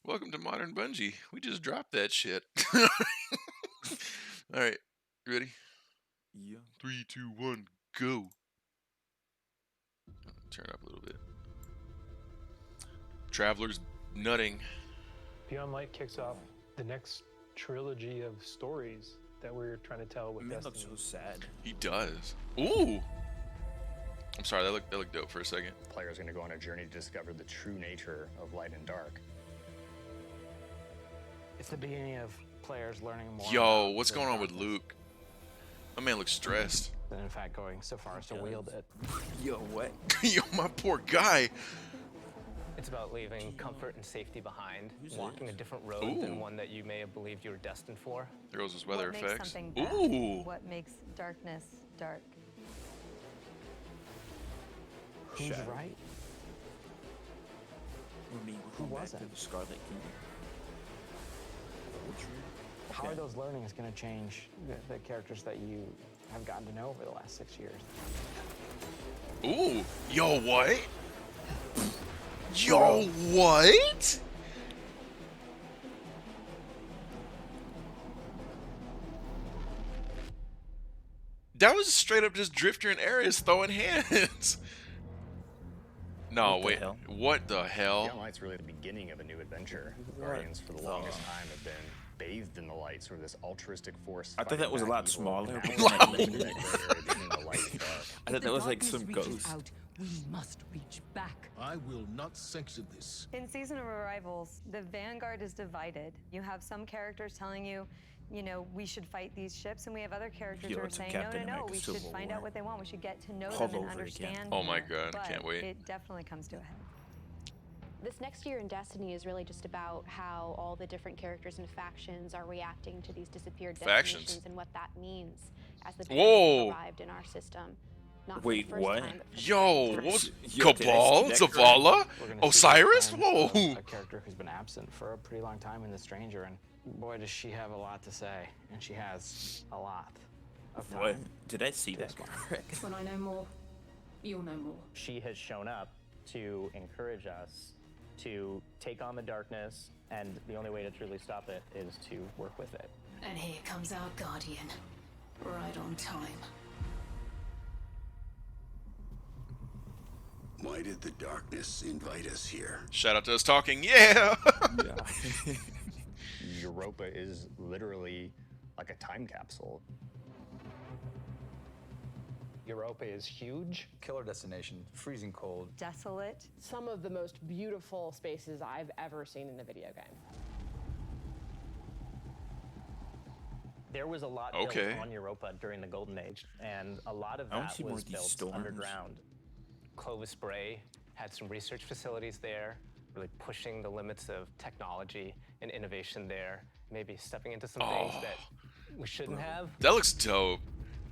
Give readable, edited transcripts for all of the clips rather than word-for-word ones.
Welcome to modern Bungie. We just dropped that shit. All right, you ready? Yeah. 3, 2, 1, go. Turn it up a little bit. Travelers nutting. Beyond Light kicks off the next trilogy of stories that we're trying to tell with Man looks Destiny. so sad. He does. Ooh. I'm sorry, that looked dope for a second. Players are going to go on a journey to discover the true nature of light and dark. It's the beginning of players learning more. Yo, about what's the going on with darkness Luke? My man looks stressed. than in fact going so far as to wield it. Yo, what? Yo, my poor guy. It's about leaving comfort and safety behind, Who's walking this? a different road Ooh. than one that you may have believed you were destined for. There goes his weather What makes effects. something dark? Ooh. What makes darkness dark? Who's Shadow. right? Or me, Who we're going was back it? to the Scarlet Kingdom. How are those learnings going to change the characters that you have gotten to know over the last 6 years? Ooh. Yo, what? Yo, what? That was straight up just Drifter and Ares throwing hands. No, What the wait. hell? What the hell? Beyond Light's really the beginning of a new adventure. Right. Guardians, for the longest time, have been bathed in the light, sort of this altruistic force. I thought that was a fighting lot back evil. smaller. Now but we're then I in looked that at it. gray area between the light and dark. I thought that was like some ghost. Out, we must reach back. I will not sanction this. In Season of Arrivals, the Vanguard is divided. You have some characters telling you, we should fight these ships, and we have other characters Yo, who are it's a saying, Captain no, America we should Civil find out War. what they want. We should get to know All them and over again. understand Oh my more." God, I can't But wait. It definitely comes to a head. This next year in Destiny is really just about how all the different characters and factions are reacting to these disappeared Factions. destinations and what that means as the Whoa. Pylons arrived in our system. Not Wait, for the first what? time, but for the Yo, second what was time. Yo, did I Cabal? see that Zavala? We're gonna see Osiris? the return of Whoa. A character who's been absent for a pretty long time in The Stranger, and boy, does she have a lot to say. And she has a lot of time. What? Did I see to that explain. correct? When I know more, you'll know more. She has shown up to encourage us to take on the darkness, and the only way to truly stop it is to work with it. And here comes our guardian, right on time. Why did the darkness invite us here? Shout out to us talking. Yeah. Yeah. Europa is literally like a time capsule. Europa is huge. Killer destination, freezing cold. Desolate. Some of the most beautiful spaces I've ever seen in a video game. There was a lot Okay. built on Europa during the Golden Age, and a lot of I wanna that see more was of these built storms. underground. Clovis Bray had some research facilities there, really pushing the limits of technology and innovation there, maybe stepping into some things that we shouldn't have. That looks dope.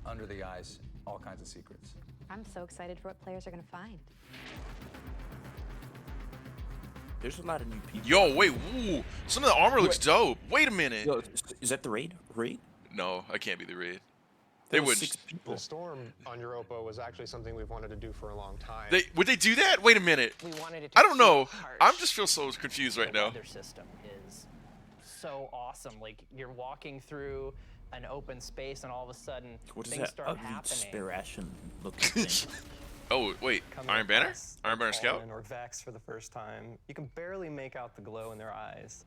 Under the eyes, all kinds of secrets. I'm so excited for what players are going to find. There's a lot of new people. Yo, wait. Ooh. Some of the armor looks dope. Wait a minute. Yo, is that the raid? Raid? No, I can't be the raid. They There was wouldn't. 6 people. The storm on Europa was actually something we've wanted to do for a long time. Would they do that? Wait a minute. We wanted it to I don't know. feel harsh. I'm just feel so confused right The now. weather system is so awesome. Like, you're walking through an open space, and all of a sudden, What is things that start ugly happening. spare Ashen looking thing? Oh, wait. Coming Iron Banner? across Iron Banner Scout? Fallen or Vex for the first time. You can barely make out the glow in their eyes.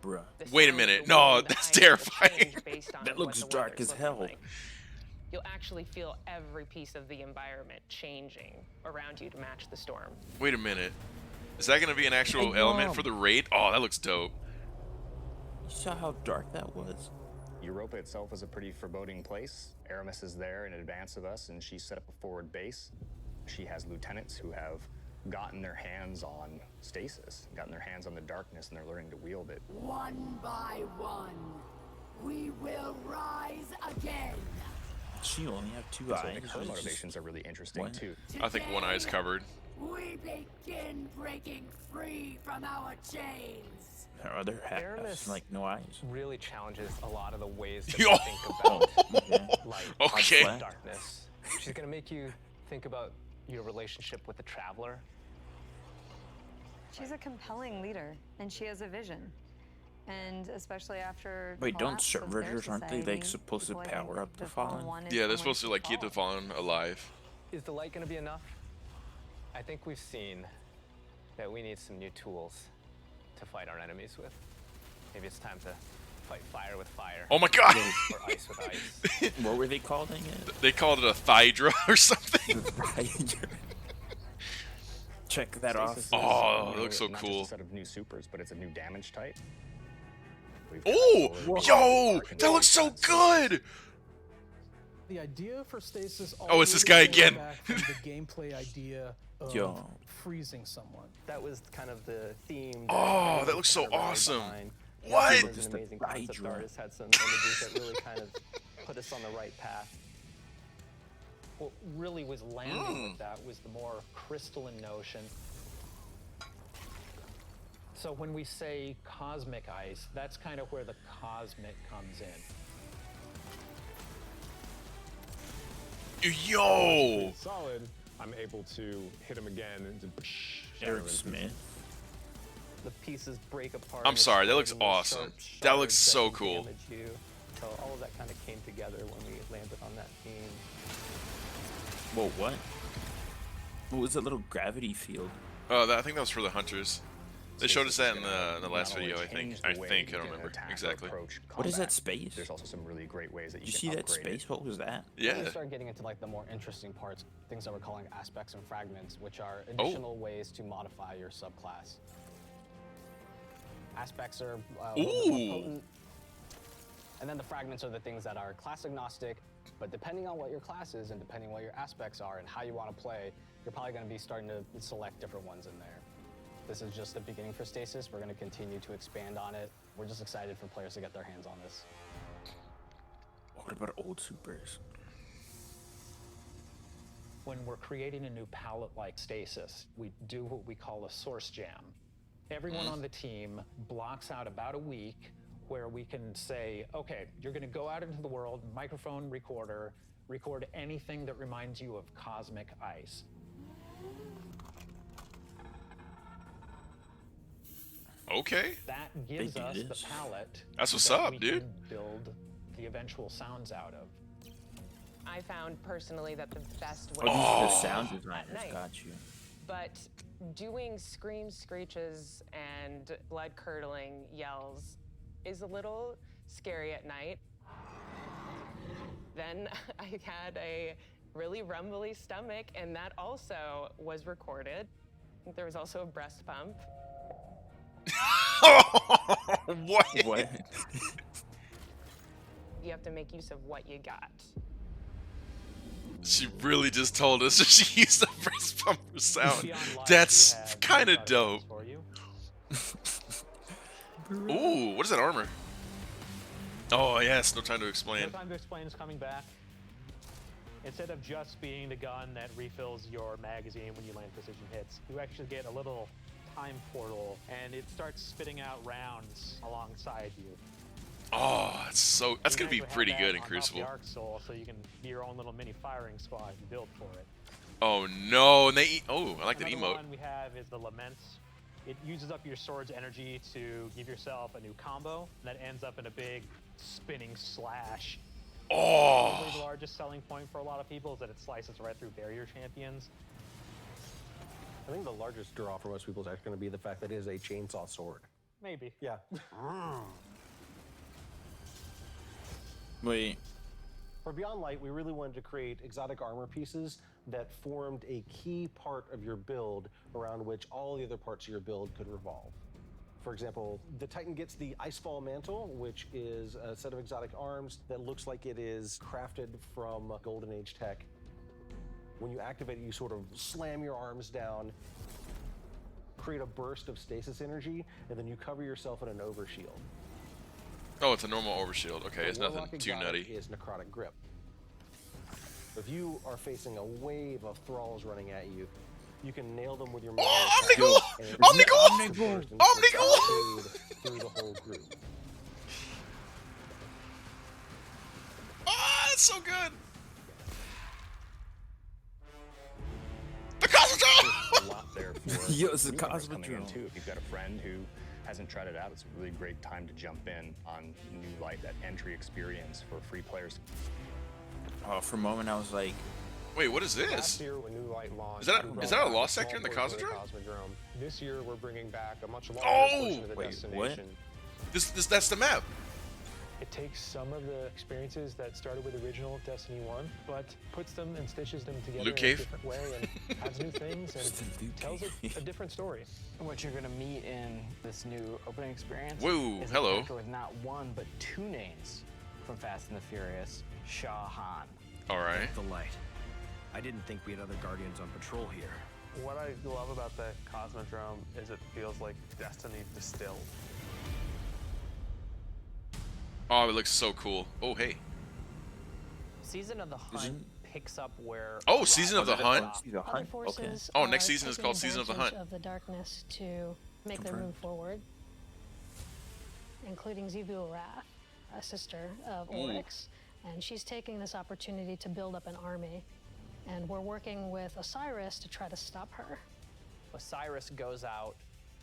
Bruh. The Wait a sound, minute. the No, wind, the that's ice will terrifying. change based on That what looks the dark weather's as looking hell. like. You'll actually feel every piece of the environment changing around you to match the storm. Wait a minute. Is that going to be an actual element for the raid? Oh, that looks dope. You saw how dark that was? Europa itself is a pretty foreboding place. Aramis is there in advance of us, and she set up a forward base. She has lieutenants who have gotten their hands on Stasis, gotten their hands on the darkness, and they're learning to wield it. One by one, we will rise again. She only have 2 So I eyes. think her It's just- motivations are really interesting What? too. I think one eye's covered. We begin breaking free from our chains. Her other half, Aramis- like no eyes. Really challenges a lot of the ways that Yo. we think about Okay. light, Okay. and darkness. She's gonna make you think about your relationship with the Traveler. She's a compelling leader, and she has a vision. And especially after Wait, don't collapse of their servitors, aren't they like society, supposed to people, I think, power up the Fallen Fallen? wanted Yeah, they're someone supposed to like keep the follow. Fallen alive. Is the light going to be enough? I think we've seen that we need some new tools to fight our enemies with. Maybe it's time to fight fire with fire. Oh my god! Or ice with ice. What were they calling it? They called it a Thydra or something. Check that off. Stasis is, Oh, it looks so not cool. Just a set of new supers, but it's a new damage type. Oh, yo, that looks so good. The idea for Stasis. Oh, it's this guy again. Back from the gameplay idea of freezing someone. That was kind of the theme. Oh, that looks so awesome. What? It was an amazing concept artist, had some images that really kind of put us on the right path. What really was landing with that was the more crystalline notion. So when we say cosmic ice, that's kind of where the cosmic comes in. Yo! Solid. I'm able to hit him again and Eric Smith. The pieces break apart. I'm sorry, that looks awesome. That looks so cool. So all of that kind of came together when we landed on that theme. Whoa, what? What was that little gravity field? Oh, I think that was for the hunters. They showed us that in the last video, I think. I don't remember exactly. What is that space? There's also some really great ways that Did you you can see that upgrade space? it. What was that? We start getting into like the more interesting parts, things that we're calling aspects and fragments, which are additional ways to modify your subclass. Aspects are a little bit more potent, and then the fragments are the things that are class agnostic, but depending on what your class is and depending on what your aspects are and how you want to play, you're probably going to be starting to select different ones in there. This is just the beginning for Stasis. We're going to continue to expand on it. We're just excited for players to get their hands on this. What about old supers? When we're creating a new palette like Stasis, we do what we call a source jam. Everyone on the team blocks out about a week where we can say, okay, you're going to go out into the world, microphone, recorder, record anything that reminds you of cosmic ice. Okay. That gives us the palette. That's what's that up, we dude. can build the eventual sounds out of. I found personally that the best way Oh, these are the sound designers. night. Got you. But doing screams, screeches, and blood-curdling yells is a little scary at night. Then I had a really rumbly stomach, and that also was recorded. There was also a breast pump. What? What? You have to make use of what you got. She really just told us that she used the breast pump for sound. Beyond Life, That's we have kind of got dope. for you. Ooh, what is that armor? Oh, yes, no time to No explain. Time to Explain is coming back. Instead of just being the gun that refills your magazine when you land precision hits, you actually get a little time portal, and it starts spitting out rounds alongside you. Oh, that's gonna be You can pretty actually good in have that on top of the Crucible. Arc Soul, so you can be your own little mini firing squad and build for it. Oh no, and they oh, I like that Another emote. one we have is the Laments. It uses up your sword's energy to give yourself a new combo that ends up in a big spinning slash. Oh. Probably the largest selling point for a lot of people is that it slices right through barrier champions. I think the largest draw for most people is actually going to be the fact that it is a chainsaw sword. Maybe. Yeah. Wait. For Beyond Light, we really wanted to create exotic armor pieces that formed a key part of your build around which all the other parts of your build could revolve. For example, the Titan gets the Icefall Mantle, which is a set of exotic arms that looks like it is crafted from Golden Age tech. When you activate it, you sort of slam your arms down, create a burst of stasis energy, and then you cover yourself in an overshield. Oh, it's a normal overshield. Okay, it's The nothing Warlock too exotic nutty. is Necrotic Grip. If you are facing a wave of thralls running at you, you can nail them with your melee attack, and it bursts into cascade through the whole group. Ah, that's so good. The Cosmodrome! A lot there for Yo, it's a newcomers Cosmodrome. coming in too. If you've got a friend who hasn't tried it out, it's a really great time to jump in on New Light, that entry experience for free players. Oh, for a moment I was like, wait, what is this? Last year when New Light launched, Is that a lost sector in the Cosmodrome? Cosmodrome? This year we're bringing back a much larger Oh! portion of the Wait, destination. what? That's the map. It takes some of the experiences that started with original Destiny 1, but puts them and stitches them together Loot in cave? a different way and adds new things and tells a different story. What you're gonna meet in this new opening experience Whoa, is a hello. character with not one but two names from Fast and the Furious, Shah Han. All right. The light. I didn't think we had other Guardians on patrol here. What I love about the Cosmodrome is it feels like Destiny distilled. Oh, it looks so cool. Oh, hey. Season of the Hunt picks up where. Oh, Season of the Hunt? Other forces Oh, next are season is taking called Season of the advantage Hunt. Of the darkness to make their move forward, including Zivu Wrath, a sister of Oryx, and she's taking this opportunity to build up an army, and we're working with Osiris to try to stop her. Osiris goes out,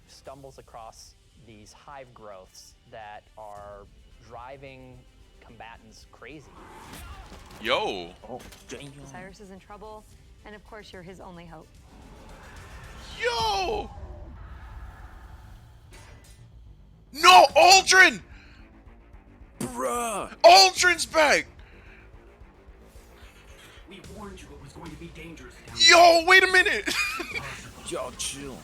stumbles across these hive growths that are driving combatants crazy. Yo. Oh, damn. Cyrus is in trouble, and of course, you're his only hope. Yo. No, Aldrin. Bruh. Aldrin's back. We warned you it was going to be dangerous. Yo, wait a minute. Y'all chill.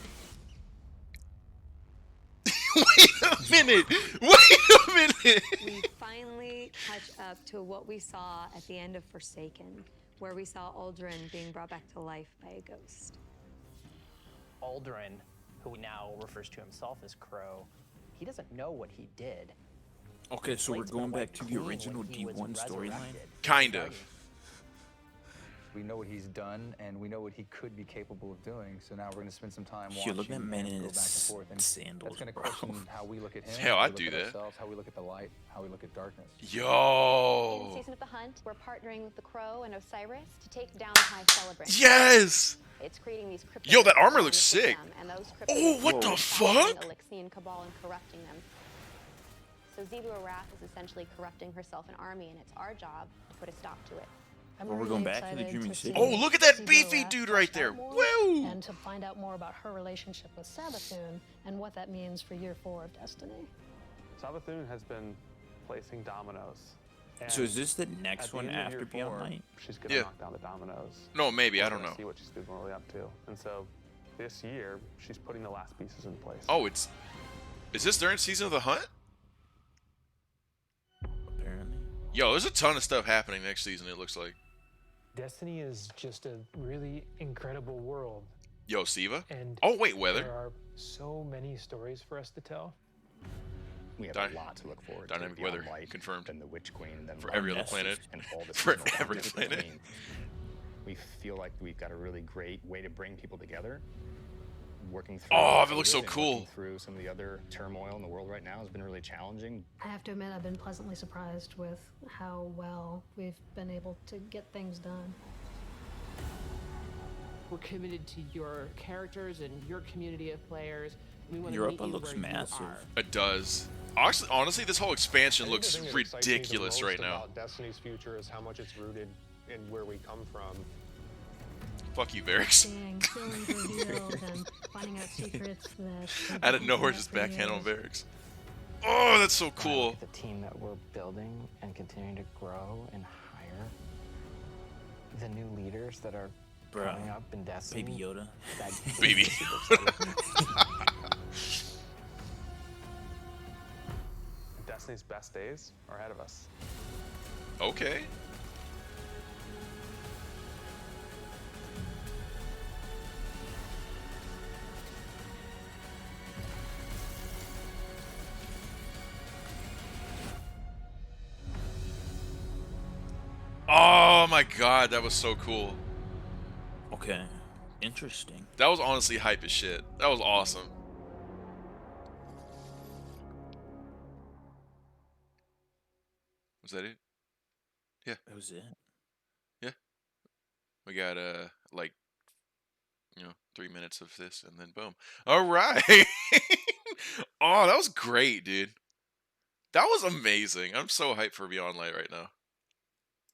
Wait a minute. Wait a minute. We finally catch up to what we saw at the end of Forsaken, where we saw Aldrin being brought back to life by a ghost. Aldrin, who now refers to himself as Crow, he doesn't know what he did. Okay, so we're Blade's going gonna back to wipe the clean original when he was D1 storyline? resurrected. Kind of. We know what he's done, and we know what he could be capable of doing. So now we're going to spend some time Yo, watching look at him man in go back and his forth. And sandals, that's going to bro. question how we look at him. Hell, how we I'd look do at that. Ourselves, how we look at the light, how we look at darkness. In Yo. Season of the Hunt, we're partnering with the Crow and Osiris to take down the Hive Celebrant. Yes. It's creating these cryptids Yo, that armor around looks the sick. system, and those Oh, cryptids what are the attacking fuck? Elixian Cabal and corrupting them. So Zivu Wrath is essentially corrupting herself and army, and it's our job to put a stop to it. I'm Well, we're really going back to the excited Dreaming see City. Oh, look at that Zivu beefy Wrath dude right flesh there. out more, Woo. And to find out more about her relationship with Savathun and what that means for Year 4 of Destiny. Savathun has been placing dominoes. So is this the At next the one end of after year Beyond 4, Light? She's gonna Yeah. knock down the dominoes. No, maybe, I We're don't gonna know. See what she's been really up to, and so this year she's putting the last pieces in place. Oh, is this during Season of the Hunt? Apparently. Yo, there's a ton of stuff happening next season, it looks like. Destiny is just a really incredible world. Yo, Siva? And Oh, wait, there weather? are so many stories for us to tell. We have Dy- a lot to look forward Dynamic to. Beyond weather Light, confirmed. Then the Witch Queen, and then For every other Nessus, planet. and all the For seasonal every content planet. between. We feel like we've got a really great way to bring people together. Working through Oh, that looks so COVID and cool. working through some of the other turmoil in the world right now has been really challenging. I have to admit, I've been pleasantly surprised with how well we've been able to get things done. We're committed to your characters and your community of players. We want to Europa meet you looks where massive. You are. It does. Honestly, this whole expansion I think the looks thing that excites me the ridiculous most right now. About Destiny's future is how much it's rooted in where we come from. Fuck you, Varix. Seeing feelings revealed and finding out secrets that... Out of nowhere, just backhand on Varix. Oh, that's so cool. The team that we're building and continuing to grow and hire. The new leaders that are Bruh. coming up in Destiny. Baby Yoda. That Baby Destiny's best days are ahead of us. Okay. Oh my god, that was so cool. Okay. Interesting. That was honestly hype as shit. That was awesome. Was that it? Yeah. That was it. Yeah. We got like you know, 3 minutes of this, and then boom. All right. Oh, that was great, dude. That was amazing. I'm so hyped for Beyond Light right now.